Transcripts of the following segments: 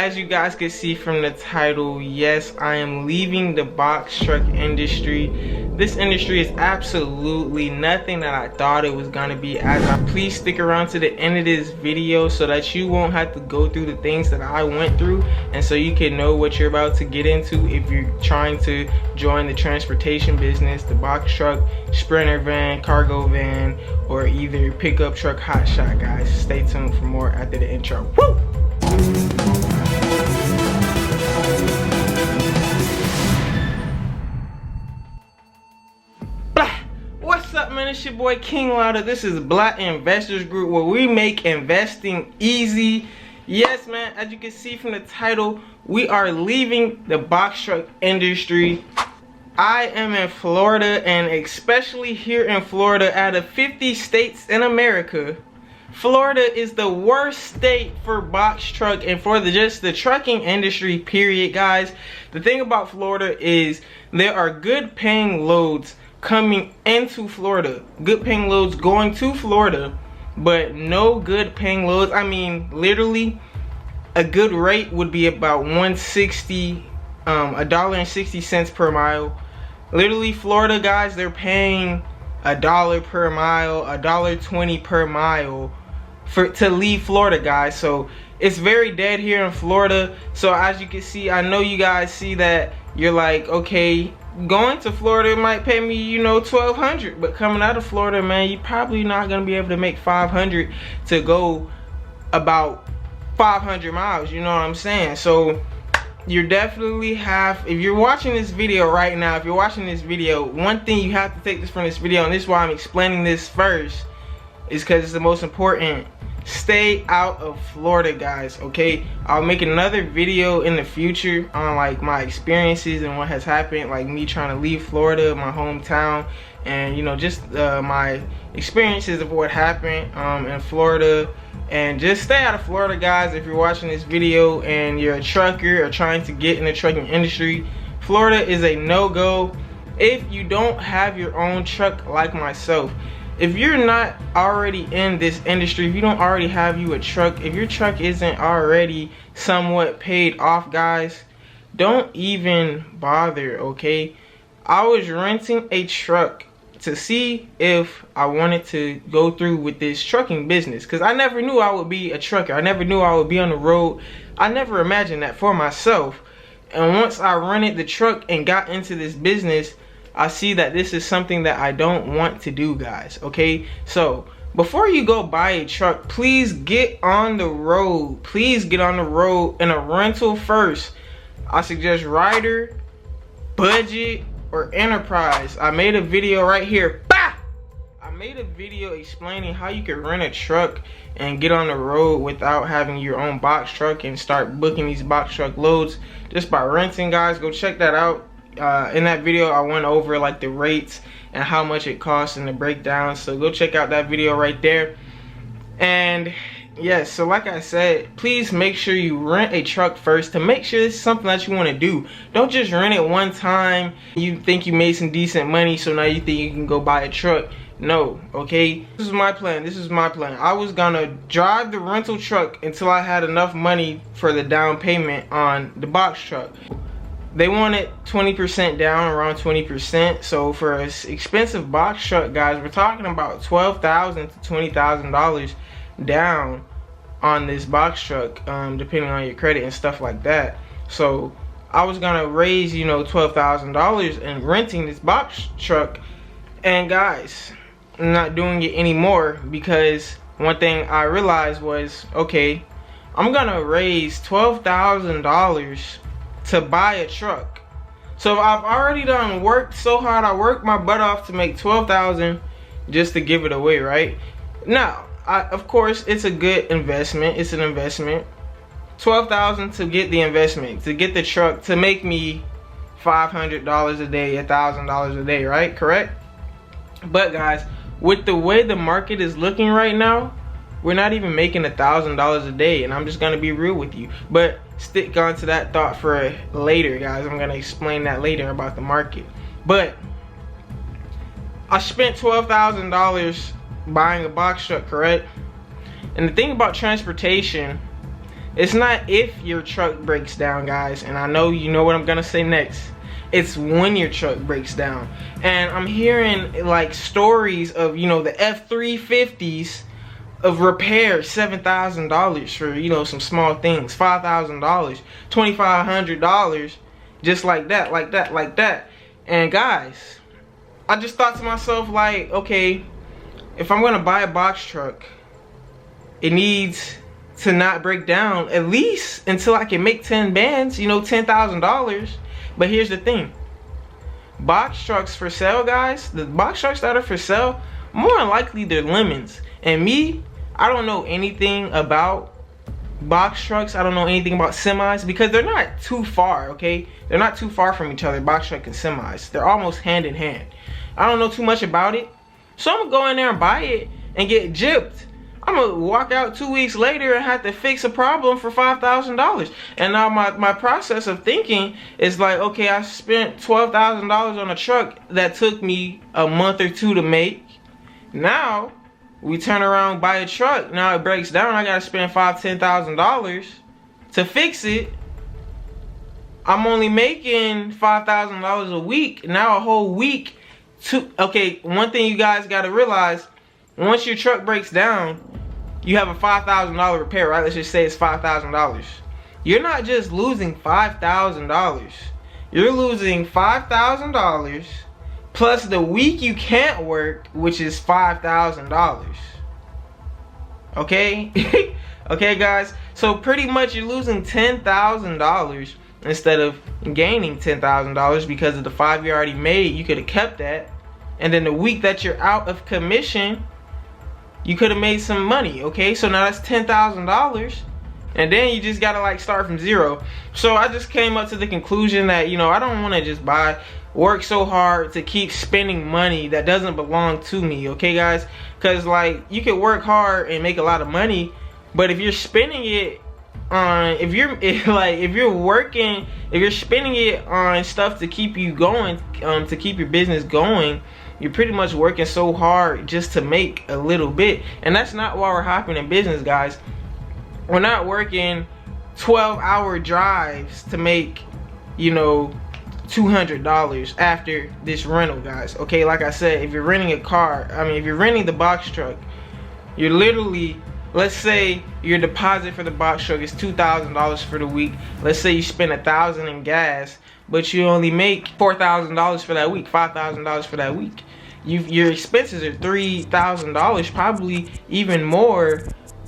as you guys can see from the title, yes, I am leaving the box truck industry. This industry is absolutely nothing that I thought it was gonna be. Please stick around to the end of this video so that you won't have to go through the things that I went through, and so you can know what you're about to get into if you're trying to join the transportation business, the box truck, sprinter van, cargo van, or either pickup truck, hotshot. Guys, stay tuned for more after the intro. Woo! What's up, man? It's your boy KINGLATTA. This is Black Investors Group, where we make investing easy. Yes, man, as you can see from the title, we are leaving the box truck industry. I am in Florida, and especially here in Florida, out of 50 states in America, Florida is the worst state for box truck and for just the trucking industry, period, guys. The thing about Florida is there are good paying loads coming into Florida, good paying loads going to Florida, but no good paying loads. I mean, literally a good rate would be about $1.60, $1.60 per mile. Literally, Florida, guys, they're paying $1 per mile, $1.20 per mile to leave Florida, guys. So it's very dead here in Florida. So as you can see, I know you guys see that, you're like, okay, going to Florida might pay me, you know, $1,200, but coming out of Florida, man, you're probably not gonna be able to make $500 to go about 500 miles, you know what I'm saying? So you definitely have, if you're watching this video right now, if you're watching this video, one thing you have to take this from this video, and this is why I'm explaining this first, is because it's the most important. Stay out of Florida, guys, okay? I'll make another video in the future on like my experiences and what has happened, like me trying to leave Florida, my hometown, and you know, just my experiences of what happened in Florida. And just stay out of Florida, guys. If you're watching this video and you're a trucker or trying to get in the trucking industry, Florida is a no-go if you don't have your own truck like myself. If you're not already in this industry, if you don't already have you a truck, if your truck isn't already somewhat paid off, guys, don't even bother, okay? I was renting a truck to see if I wanted to go through with this trucking business, because I never knew I would be a trucker. I never knew I would be on the road. I never imagined that for myself. And once I rented the truck and got into this business, I see that this is something that I don't want to do, guys, okay? So before you go buy a truck, please get on the road. Please get on the road in a rental first. I suggest Ryder, Budget, or Enterprise. I made a video right here. Bah! I made a video explaining how you can rent a truck and get on the road without having your own box truck and start booking these box truck loads just by renting, guys. Go check that out. In that video, I went over like the rates and how much it costs and the breakdown, so go check out that video right there. And yes, so like I said, please make sure you rent a truck first to make sure this is something that you want to do. Don't just rent it one time, you think you made some decent money, so now you think you can go buy a truck. No, okay? This is my plan. This is my plan. I was gonna drive the rental truck until I had enough money for the down payment on the box truck. They wanted 20% down, around 20%. So for an expensive box truck, guys, we're talking about $12,000 to $20,000 down on this box truck, depending on your credit and stuff like that. So I was gonna raise, you know, $12,000 in renting this box truck, and guys, I'm not doing it anymore because one thing I realized was, okay, I'm gonna raise $12,000 to buy a truck. So I've already done worked so hard. I worked my butt off to make $12,000 just to give it away, right? Now, of course, it's a good investment. It's an investment. $12,000 to get the investment, to get the truck, to make me $500 a day, $1,000 a day, right? Correct? But guys, with the way the market is looking right now, we're not even making $1,000 a day, and I'm just gonna be real with you. But stick on to that thought for later, guys. I'm gonna explain that later about the market. But I spent $12,000 buying a box truck, correct? And the thing about transportation, It's not if your truck breaks down, guys, and I know you know what I'm gonna say next. It's when your truck breaks down. And I'm hearing like stories of, you know, the F-350s of repair, $7,000 for, you know, some small things, $5,000, $2,500, just like that, like that, like that. And guys, I just thought to myself, like, okay, if I'm gonna buy a box truck, it needs to not break down at least until I can make 10 bands, you know, $10,000. But here's the thing, box trucks for sale, guys, the box trucks that are for sale, more than likely they're lemons. And me, I don't know anything about box trucks. I don't know anything about semis because they're not too far, okay? They're not too far from each other, box truck and semis. They're almost hand in hand. I don't know too much about it, so I'm gonna go in there and buy it and get gypped. I'm gonna walk out 2 weeks later and have to fix a problem for $5,000. And now my process of thinking is like, okay, I spent $12,000 on a truck that took me a month or two to make. Now we turn around, buy a truck, now it breaks down, I gotta spend $5,000, $10,000 to fix it. I'm only making $5,000 a week, now a whole week to, okay, one thing you guys gotta realize, once your truck breaks down, you have a $5,000 repair, right? Let's just say it's $5,000. You're not just losing $5,000. You're losing $5,000 plus the week you can't work, which is $5,000. Okay? Okay, guys? So pretty much you're losing $10,000 instead of gaining $10,000 because of the 5 you already made. You could have kept that. And then the week that you're out of commission, you could have made some money, okay? So now that's $10,000, and then you just gotta like start from zero. So I just came up to the conclusion that, you know, I don't wanna just work so hard to keep spending money that doesn't belong to me, okay, guys? Cause like, you can work hard and make a lot of money, but if you're spending it on, if you're spending it on stuff to keep you going, to keep your business going, you're pretty much working so hard just to make a little bit. And that's not why we're hopping in business, guys. We're not working 12-hour drives to make, you know, $200 after this rental, guys. Okay, like I said, if you're renting a car, I mean, if you're renting the box truck, you're literally, let's say your deposit for the box truck is $2,000 for the week. Let's say you spend $1,000 in gas, but you only make $4,000 for that week, $5,000 for that week. Your expenses are $3,000, probably even more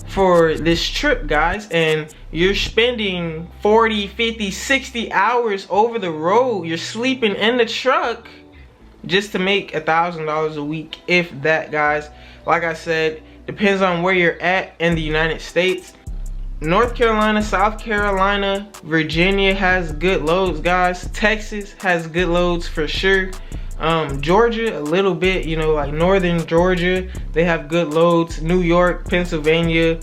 for this trip, guys. And you're spending 40, 50, 60 hours over the road. You're sleeping in the truck just to make $1,000 a week, if that, guys. Like I said, depends on where you're at in the United States. North Carolina, South Carolina, Virginia has good loads, guys. Texas has good loads for sure. Georgia, a little bit, you know, like northern Georgia, they have good loads. New York, Pennsylvania,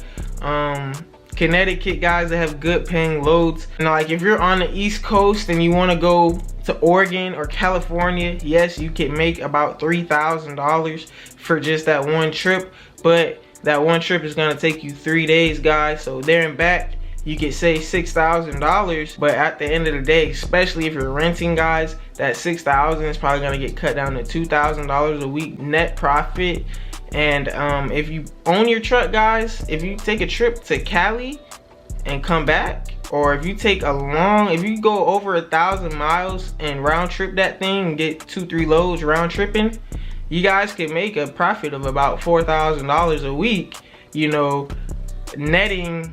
Connecticut, guys, they have good paying loads. Now, like if you're on the East Coast and you want to go to Oregon or California, yes, you can make about $3,000 for just that one trip, but that one trip is gonna take you 3 days, guys. So there and back, you could save $6,000. But at the end of the day, especially if you're renting, guys, that $6,000 is probably gonna get cut down to $2,000 a week net profit. And if you own your truck, guys, if you take a trip to Cali and come back, or if you take if you go over 1,000 miles and round trip that thing and get 2-3 loads round tripping, you guys can make a profit of about $4,000 a week, you know, netting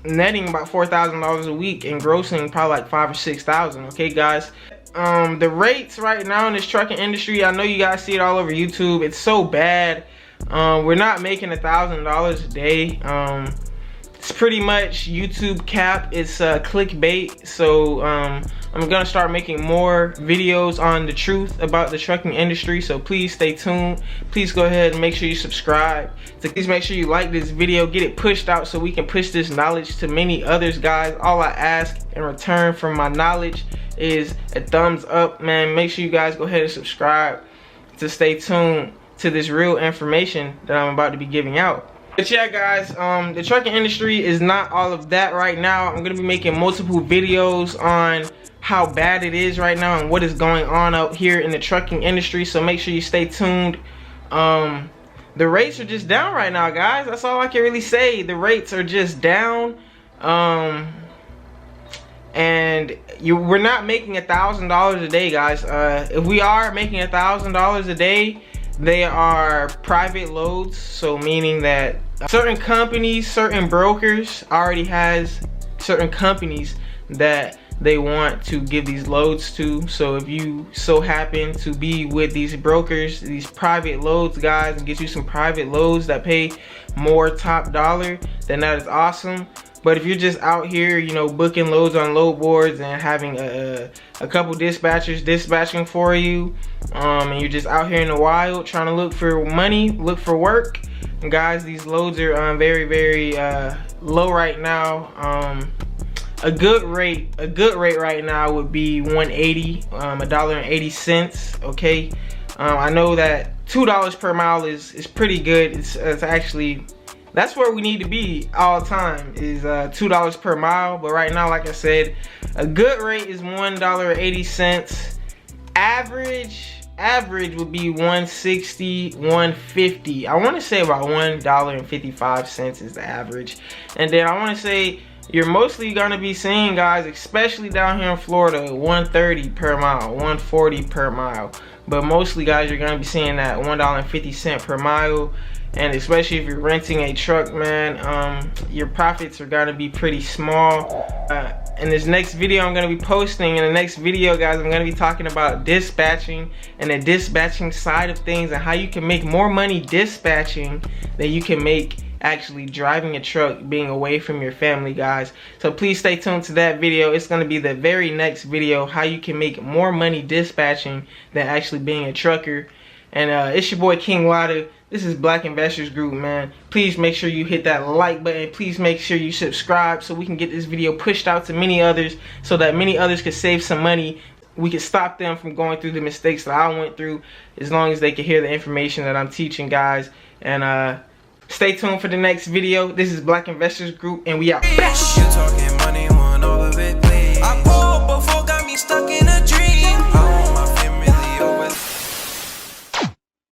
about $4,000 a week and grossing probably like $5,000 or $6,000. Okay, guys. The rates right now in this trucking industry, I know you guys see it all over YouTube. It's so bad. We're not making $1,000 a day. It's pretty much YouTube cap. It's clickbait. So I'm gonna start making more videos on the truth about the trucking industry, so please stay tuned. Please go ahead and make sure you subscribe. So please make sure you like this video, get it pushed out so we can push this knowledge to many others, guys. All I ask in return for my knowledge is a thumbs up, man. Make sure you guys go ahead and subscribe to stay tuned to this real information that I'm about to be giving out. But yeah, guys, the trucking industry is not all of that right now. I'm gonna be making multiple videos on how bad it is right now and what is going on out here in the trucking industry, so make sure you stay tuned. The rates are just down right now, guys. That's all I can really say. The rates are just down. And we're not making $1,000 a day, guys. If we are making $1,000 a day, they are private loads, so meaning that certain companies, certain brokers already has certain companies that they want to give these loads to. So if you so happen to be with these brokers, these private loads guys, and get you some private loads that pay more top dollar, then that is awesome. But if you're just out here, you know, booking loads on load boards and having a couple dispatchers dispatching for you, and you're just out here in the wild trying to look for money, look for work, and guys, these loads are very, very low right now. A good rate right now would be $1.80, $1.80. Okay, I know that $2 per mile is pretty good. It's actually, that's where we need to be all the time, is $2 per mile. But right now, like I said, a good rate is $1.80. Average would be $1.60, $1.50. I want to say about $1.55 is the average. And then I want to say you're mostly gonna be seeing, guys, especially down here in Florida, $1.30 per mile, $1.40 per mile. But mostly, guys, you're gonna be seeing that $1.50 per mile. And especially if you're renting a truck, man, your profits are gonna be pretty small. In this next video I'm gonna be posting, in the next video, guys, I'm gonna be talking about dispatching and the dispatching side of things, and how you can make more money dispatching than you can make actually driving a truck, being away from your family, guys. So please stay tuned to that video. It's going to be the very next video, how you can make more money dispatching than actually being a trucker. And it's your boy KINGLATTA. This is Black Investors Group, man. Please make sure you hit that like button. Please make sure you subscribe so we can get this video pushed out to many others, so that many others can save some money. We can stop them from going through the mistakes that I went through, as long as they can hear the information that I'm teaching, guys. And stay tuned for the next video. This is Black Investors Group, and we out.